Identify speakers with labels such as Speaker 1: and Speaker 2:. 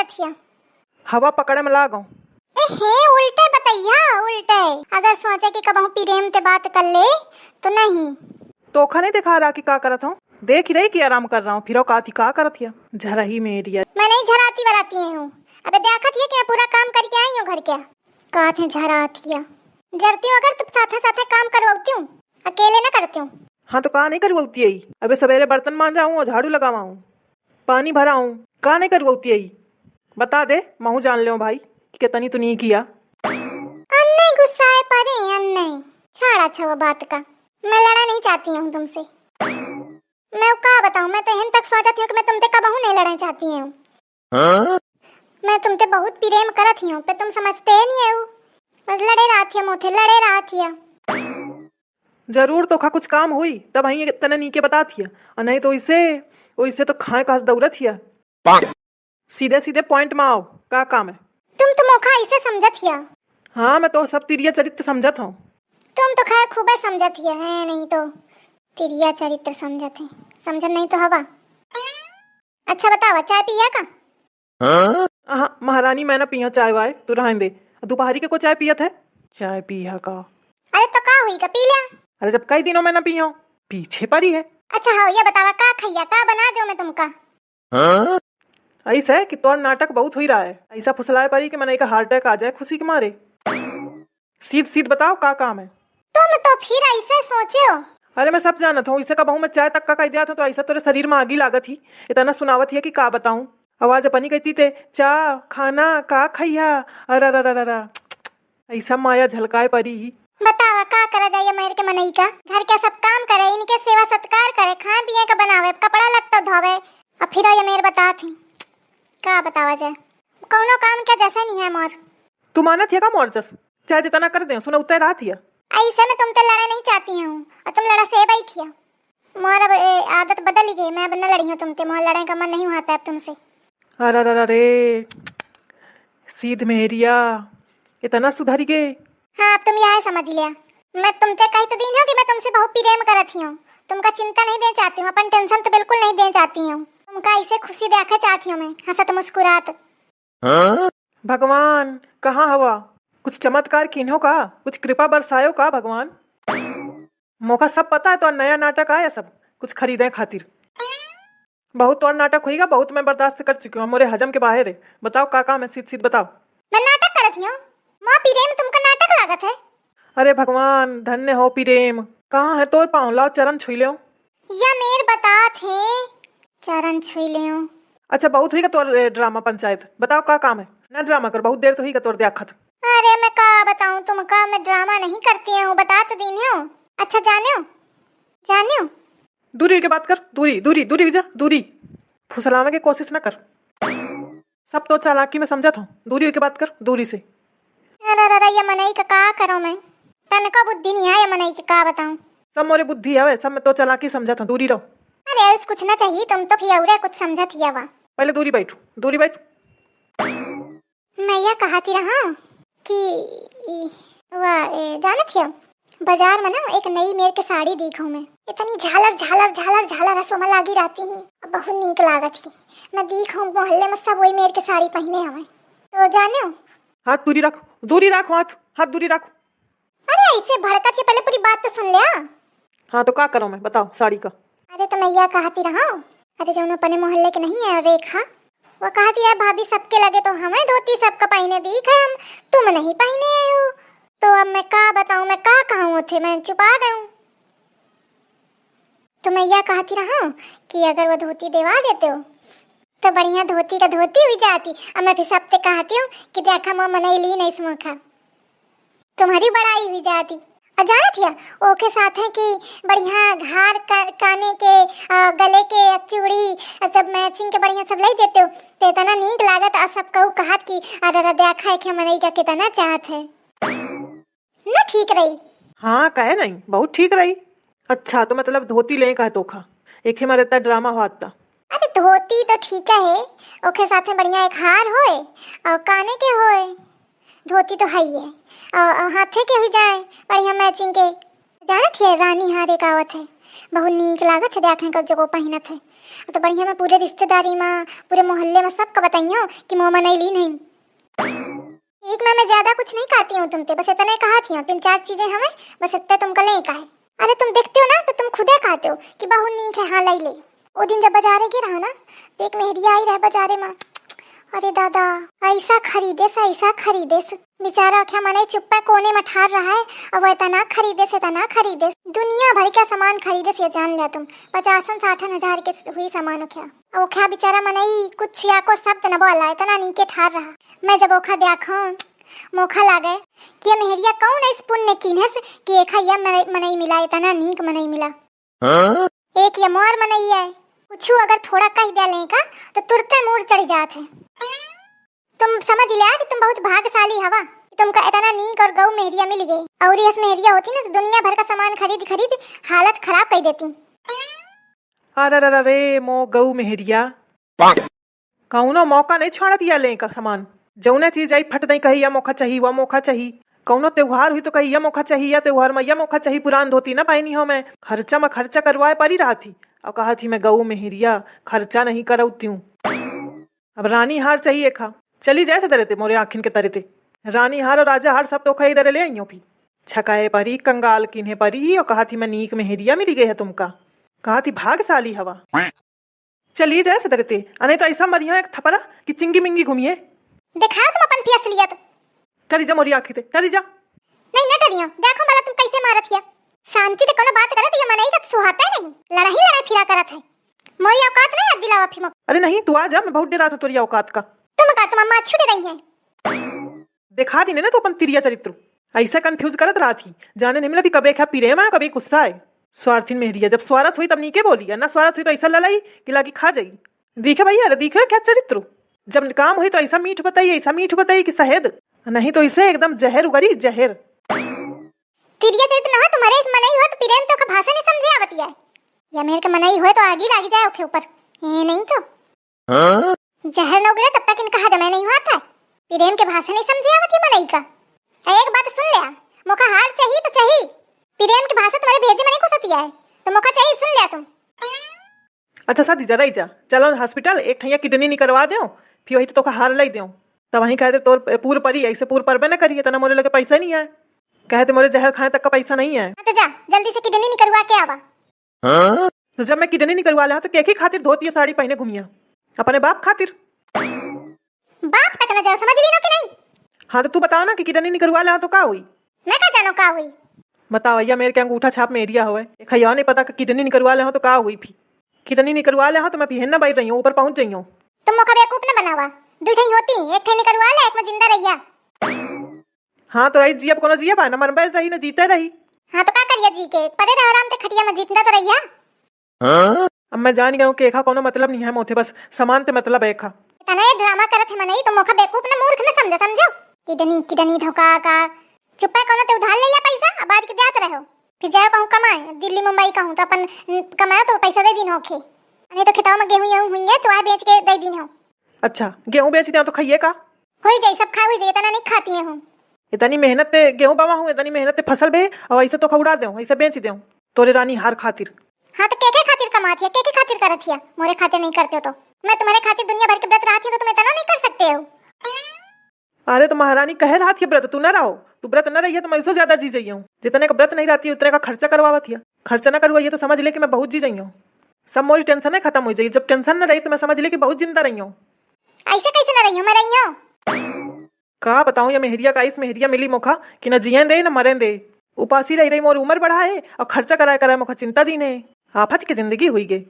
Speaker 1: करत हिया?
Speaker 2: हवा पकड़े में लागो।
Speaker 1: हे उल्टे बताइया, उल्टे। अगर सोचे कि कबहू प्रेम ते बात कर ले तो नहीं।
Speaker 2: तोखा नहीं दिखा रहा कि का करत हूँ? देख रही कि आराम कर रहा हूँ, फिर का थी का करत हिया? झरा ही मेरी
Speaker 1: मैं नहीं झराती बराती हूँ। अबे देखत हिया कि मैं पूरा काम करके आई हूँ घर के। का थे झराती हिया? जरती हूँ अगर तुम साथे साथे काम करवाती हूँ, अकेले ना करती हूँ।
Speaker 2: हाँ तो का नहीं करवाती है? अबे सवेरे बर्तन मांजा हूँ और झाड़ू लगावा हूँ, पानी भरा हूँ, का नहीं करवाती है? बता दे, महू जान ले भाई कि कितनी तू नहीं किया।
Speaker 1: अन्ने गुस्साए परे अन्ने। छोड़ अच्छा वो बात का। मैं लड़ा नहीं चाहती हूँ तुमसे। मैं का बताऊँ, मैं तो यहीं तक सोचती हूँ कि मैं तुमसे कबहू नहीं लड़ना चाहती हूँ। मैं तुमसे बहुत प्रेम करत हूँ, पे तुम समझते ही नहीं हो। बस लड़े रहती है मोथे, लड़े रहती है।
Speaker 2: जरूर तो खा कुछ काम हुई तब ही तने नीके बताती है, और नहीं तो इसे तो खाए कास दौड़त हिया। सीधे सीधे पॉइंट में आओ, का काम है?
Speaker 1: तुम तो मोखा इसे समझत हिया।
Speaker 2: हाँ मैं तो सब तिरिया चरित्र समझत हूँ।
Speaker 1: तुम तो खैर खूब समझत हिया है, नहीं तो तिरिया चरित्र समझत है। समझन नहीं तो हवा। अच्छा बतावा, चाय पिया का?
Speaker 2: हाँ महारानी, मैं ना पिया चाय वाय, तू रहने दे। दोपहरी के को चाय पियत है? चाय पिया का?
Speaker 1: अरे तो का हुई का पी लिया?
Speaker 2: अरे जब कई दिनों में ना पिया हूँ, पीछे पड़ी है।
Speaker 1: अच्छा हाँ, ये बतावा का खैया, का बना दो मैं तुमका?
Speaker 2: ऐसा है कि तोर नाटक बहुत हुई रहा है, ऐसा फुसलाए पड़ी कि मैंने का हार्ट अटैक आ जाए खुशी के मारे। सीध सीध बताओ का काम है?
Speaker 1: तुम तो फिर ऐसे सोचे हो।
Speaker 2: अरे मैं सब जानत हूँ, इसे का बहू मैं चाय तक का कह दिया था तो ऐसा तेरे शरीर में आगी लागत ही। इतना सुनावत है कि का बताऊं। आवाज अपनी कहती थे चा खाना का खैया। अरे अरे ऐसा माया झलकाए परी ही।
Speaker 1: बतावा का करा जाए मेरे के मनई का? घर के सब काम करे, इनके सेवा सत्कार करे, खाए पिए का बनावे, कपड़ा लत्ता धोवे, और फिर ये मेरे बता थी का बतावा जाए? कौनो काम के जैसे नहीं है मोर।
Speaker 2: तू मानत है का मोर जस? चाहे जितना कर दे सुना उतर रात हिया।
Speaker 1: ऐसे में तुम तो लड़ा नहीं चाहती हूँ और तुम लड़ा से बैठिया। मोर अब आदत बदल ही गई, मैं अब न लड़ी हूँ तुमसे। मोर लड़ने का मन नहीं हुआ था अब तुमसे।
Speaker 2: अरे अरे सीध मेहरिया इतना सुधर गए।
Speaker 1: हाँ अब तुम यह समझ लिया। मैं तुमसे कही तो दी हूँ कि मैं तुमसे बहुत प्रेम करती हूँ। तुमका चिंता नहीं दे चाहती हूँ, अपन टेंशन तो बिल्कुल नहीं दे चाहती हूँ। तुमका ऐसे खुशी देखा चाहती हूँ मैं, हंसत मुस्कुरात।
Speaker 2: भगवान कहाँ हवा? कुछ चमत्कार किन्हो का, कुछ कृपा बरसायो का भगवान? मौका सब पता है तो नया नाटक आया सब कुछ खरीदे खातिर। बहुत और नाटक होगा, बहुत मैं बर्दाश्त कर चुकी हूँ, मोरे हजम के बाहर है। बताओ का काम है, सीध सीध बताओ।
Speaker 1: मैं नाटक करती हूँ? माँ प्रेम तुमका नाटक लागत है?
Speaker 2: अरे भगवान धन्य हो प्रेम। कहाँ है तोर पाँव, लाओ चरण छुई ले।
Speaker 1: या मेर बता थे चरण छुई ले।
Speaker 2: अच्छा बहुत हुई का तोर ड्रामा पंचायत, बताओ का काम है? ना ड्रामा कर, बहुत देर तो हुई का तोर देखत।
Speaker 1: अरे मैं का बताऊं तुमका, मैं ड्रामा नहीं करती हूँ, बता तो दी हूँ। अच्छा जाने हो।
Speaker 2: दूरी की बात कर, दूरी दूरी दूरी जा, दूरी फुसलाने की कोशिश ना कर। सब तो चालाकी में समझा था, दूरी की बात कर, दूरी से।
Speaker 1: अरे ये मनई का करूं मैं? तनका बुद्धि नहीं है ये मनई की, का बताऊं?
Speaker 2: सब मोरे बुद्धि है, सब मैं तो चालाकी समझा था, दूरी रहो।
Speaker 1: अरे इस कुछ ना चाहिए, तुम तो फिर कुछ समझा थिया वा।
Speaker 2: पहले दूरी बैठो, दूरी बैठ।
Speaker 1: मैं यह कहती रहा कि जाना थिया बाजार में ना एक नई मेर के साड़ी देखूं मैं। इतनी झालर झालर झालर झालर रसोमा लागी रहती है, बहुत नीक लागत थी। मैं देखूं मोहल्ले में सब वही मेर के साड़ी पहने हमें, तो जाने हो।
Speaker 2: हाथ दूरी रख, दूरी रख, हाथ दूरी रख।
Speaker 1: अरे ऐसे भड़का थी, पहले पूरी बात तो सुन लिया।
Speaker 2: हाँ तो क्या करो मैं, बताओ साड़ी का।
Speaker 1: अरे तो मैं यह कहती रहा, अरे जो अपने मोहल्ले के नहीं है रेखा, वो कहती है भाभी सबके लगे तो हमें धोती सबका पहने दिख है, हम तुम नहीं पहने हो। तो अब मैं का बताऊं, मैं का कहूँ थे, मैं छुपा गई। तो मैं यह कहती रहा कि अगर वो धोती दिवा देते हो तो बढ़िया धोती का धोती हुई जाती। अब मैं फिर सबसे कहती हूँ कि देखा मैं मनई ली नहीं समोखा, तुम्हारी बड़ाई हुई जाती। और जाना थिया ओके साथ है कि बढ़िया घार काने के गले के चूड़ी सब मैचिंग के बढ़िया सब लाई देते हो, तो इतना नीक लागत। और सब कहू कहत कि अरे देखा है कि मनई का कितना चाहत है ना, ठीक रही।
Speaker 2: हाँ कहे नहीं, बहुत ठीक रही। अच्छा तो मतलब धोती ले कहे तो खा एक ही मारे इतना ड्रामा हुआ था।
Speaker 1: अरे धोती तो ठीक है, ओके साथ में बढ़िया एक हार होए और काने के होए, धोती तो है ही है, और हाथे के भी जाए बढ़िया मैचिंग के। जाना थे रानी हार एक आवत है, बहुत नीक लागत है, देखें कब जगह पहनत है। तो बढ़िया मैं पूरे रिश्तेदारी में पूरे मोहल्ले में सबको बताइयो कि मोह मनैली नहीं। एक में मैं ज्यादा कुछ नहीं खाती हूँ तुमसे, बस इतना ही कहा थी 3-4 चीजें हमें, बस इतना तुमको नहीं कहा। अरे तुम देखते हो ना तो तुम खुदे खाते हो कि बहु नीक है, हाँ लाई ले। वो दिन जब बाजारे गिरा हो ना तो एक मेहरिया आई रहे बाजारे में, अरे दादा ऐसा खरीदेस बेचारा क्या मने चुप्पा कोने में ठार रहा है, अब वो इतना खरीदेस दुनिया भर का सामान खरीदेस, ये जान लिया तुम। 50-60 हजार के हुई सामान क्या, अब वो क्या बेचारा मनई कुछ या को शब्द न बोला, इतना नीचे ठार रहा। मैं जब ओखा देखो मोखा लागे कि ये मेहरिया कौन इस पुण्य कीनस कि एक या मनई मिला, इतना नीक मनई मिला। एक ये मोर मनई है, कुछ अगर थोड़ा कह दे लेगा तो तुरते मूड चढ़ जात है। तुम समझ लिया कि तुम बहुत भाग्यशाली हवा, तुमका इतना नीक और गौ मेहरिया मिल गई। और ये मेहरिया होती ना तो दुनिया भर का सामान खरीद हालत खराब कर देती।
Speaker 2: अरे मो गऊ मेहरिया कौनो मौका नहीं छोड़ दिया ले का सामान, जौने चीज आई फट नहीं कही या मौका चाहिए वह मौका चाहिए। कौनो त्योहार हुई तो कही या मौका चाहिए, या त्योहार में या मौका चाहिए। पुरान धोती ना पाई हो, मैं खर्चा में खर्चा करवाए परी रहा थी और कहा थी मैं गऊ मेहरिया खर्चा नहीं करती हूँ। अब रानी हार चाहिए खा, चली जाए से दरे मोरे आखिन के तरह रानी हार और राजा हार सब तो खई दरे ले आई भी छकाए परी कंगाल किन्हे परी, और कहा थी मैं नीक मेहरिया मिली गई है तुमका, कहा थी भागशाली हवा। चलिए जाए से दरे अने तो ऐसा मरिया एक थपरा कि चिंगी मिंगी घूमिए।
Speaker 1: दिखा तुम अपन पिया असलियत,
Speaker 2: टरी जा मोरी आखी टरी जा।
Speaker 1: नहीं न टरियो, देखो मला तुम कैसे मारत हिया। शांति से कोनो बात करे तो ये मनई का सुहाता नहीं, लड़ाई फिरा करत है। मोरी औकात नहीं याद दिलावा फिर।
Speaker 2: अरे नहीं तू आ जा, मैं बहुत डरा था तोरी औकात का।
Speaker 1: तुम का तुम अम्मा छुड़े रही है,
Speaker 2: दिखा दी ना तो अपन तिरिया चरित्र ऐसा कंफ्यूज करत रहा थी, जाने नहीं मिला थी कबे क्या पीरे में कभी गुस्सा है। स्वार्थीन मेहरिया जब स्वार्थ हुई तब नीके बोली, ना स्वार्थ हुई तो ऐसा ललाई कि लागी खा जाई। देखे भैया देखे क्या चरित्र, जब काम हुई तो ऐसा मीठ बताइए कि शहद, नहीं तो इसे एकदम जहर उगरी जहर।
Speaker 1: तिरिया चरित्र ना तुम्हारे इस मनई हो तो पीरेन तो का भाषा नहीं समझे आवती है, या मेरे के मनई हो तो आगे लागी जाए ओके ऊपर, ये नहीं तो जहर न उगले तब तक इनका हजम नहीं हुआ था। पीरेन के भाषा नहीं समझे आवती मनई का। एक बात सुन लिया, मौका हार चाहिए तो चाहिए, पीरेन की भाषा तुम्हारे भेजे में नहीं घुसती है तो मौका चाहिए, सुन लिया तुम।
Speaker 2: अच्छा सादी जरा ही जा, चलो हॉस्पिटल एक ठैया किडनी निकलवा दो, फिर वही तो हार लाई दो, तब वहीं कहते तोर पूर परी ऐसे पूर परबे न करिए तना मोरे लगे पैसा नहीं है, कहते मोरे जहर खाए तक का पैसा नहीं है।
Speaker 1: तो जा जल्दी से किडनी निकलवा के आवा।
Speaker 2: तो जब मैं किडनी निकलवा लिया तो के खातिर धोती साड़ी पहने घूमिया, अपने बाप खातिर।
Speaker 1: बाप तक न जाओ, समझ ली ना कि नहीं।
Speaker 2: हाँ तो तू बताओ ना कि किडनी निकलवा लिया तो का हुई,
Speaker 1: मैं का जानो का हुई।
Speaker 2: बताओ भैया मेरे के अंगूठा छाप में एरिया हुआ है, खैया नहीं पता कि किडनी निकलवा लिया तो का हुई, भी किडनी निकलवा लिया तो मैं पिहन न बैठ रही हूँ, ऊपर पहुंच गई हूँ।
Speaker 1: तुम मौका बेवकूफ न बनावा, दो ठे होती, एक ठे निकलवा ले, एक में जिंदा रहिया।
Speaker 2: हाँ तो आई जिया कोनो जिया बा न मर बैठ रही न जीते रही।
Speaker 1: हाँ तो का करिया जी के परे रह आराम से खटिया में जीतना तो रहिया।
Speaker 2: अब मैं जान गया हूँ कि एखा कोनो मतलब नहीं है मोथे, बस समान ते मतलब है एखा।
Speaker 1: तना ये ड्रामा करत है मनई तो मौका बेवकूफ न मूर्ख न समझो। किडनी धोखा का चुप्पा कोनो ते उधार ले लिया पैसा, अब बाद के देत रहो, फिर जाओ कहूं कमाए दिल्ली मुंबई कहूं तो अपन कमाया तो पैसा दे दिन होखे, नहीं तो खेतवा में गेहूं हुई तो आ बेच के दे दिन हो।
Speaker 2: अच्छा गेहूं बेच दिया तो खाइए का
Speaker 1: होई जाई, सब खा होई जाई, इतना नहीं खाती है हूं।
Speaker 2: इतनी मेहनत ते गेहूं बावा हूं, इतनी मेहनत ते फसल बे और ऐसे तो खौड़ा देऊं, ऐसे बेच देऊं तोरे रानी हार खातिर।
Speaker 1: हाँ तो के खातिर कमाती है, के खातिर करत है, मोरे खातिर नहीं करते हो तो मैं तुम्हारे खातिर दुनिया भर के व्रत रखती हूं तो तुम इतना नहीं कर सकते हो।
Speaker 2: अरे तो महारानी कहे रहा थी व्रत तू न रहो, तू व्रत न रही है तो मैं इससे ज्यादा जी जाइए हूँ, जितने का व्रत नहीं रहती उतने का खर्चा करवावा थी, खर्चा न करवाइए तो समझ ले कि मैं बहुत जी जाइए हूँ, सब मोरी टेंशन है खत्म हो जाइए, जब टेंशन न रही तो मैं समझ ले कि बहुत जिंदा रही हूँ।
Speaker 1: ऐसे कैसे न रही हूँ, मैं रही हूँ।
Speaker 2: का बताऊँ ये मेहरिया का इस मेहरिया मिली मौका कि न जिये दे न मरे दे, उपासी रही मोर उम्र बढ़ा है और खर्चा कराए कराए मौका चिंता दी ने, आफत की जिंदगी हुई गई।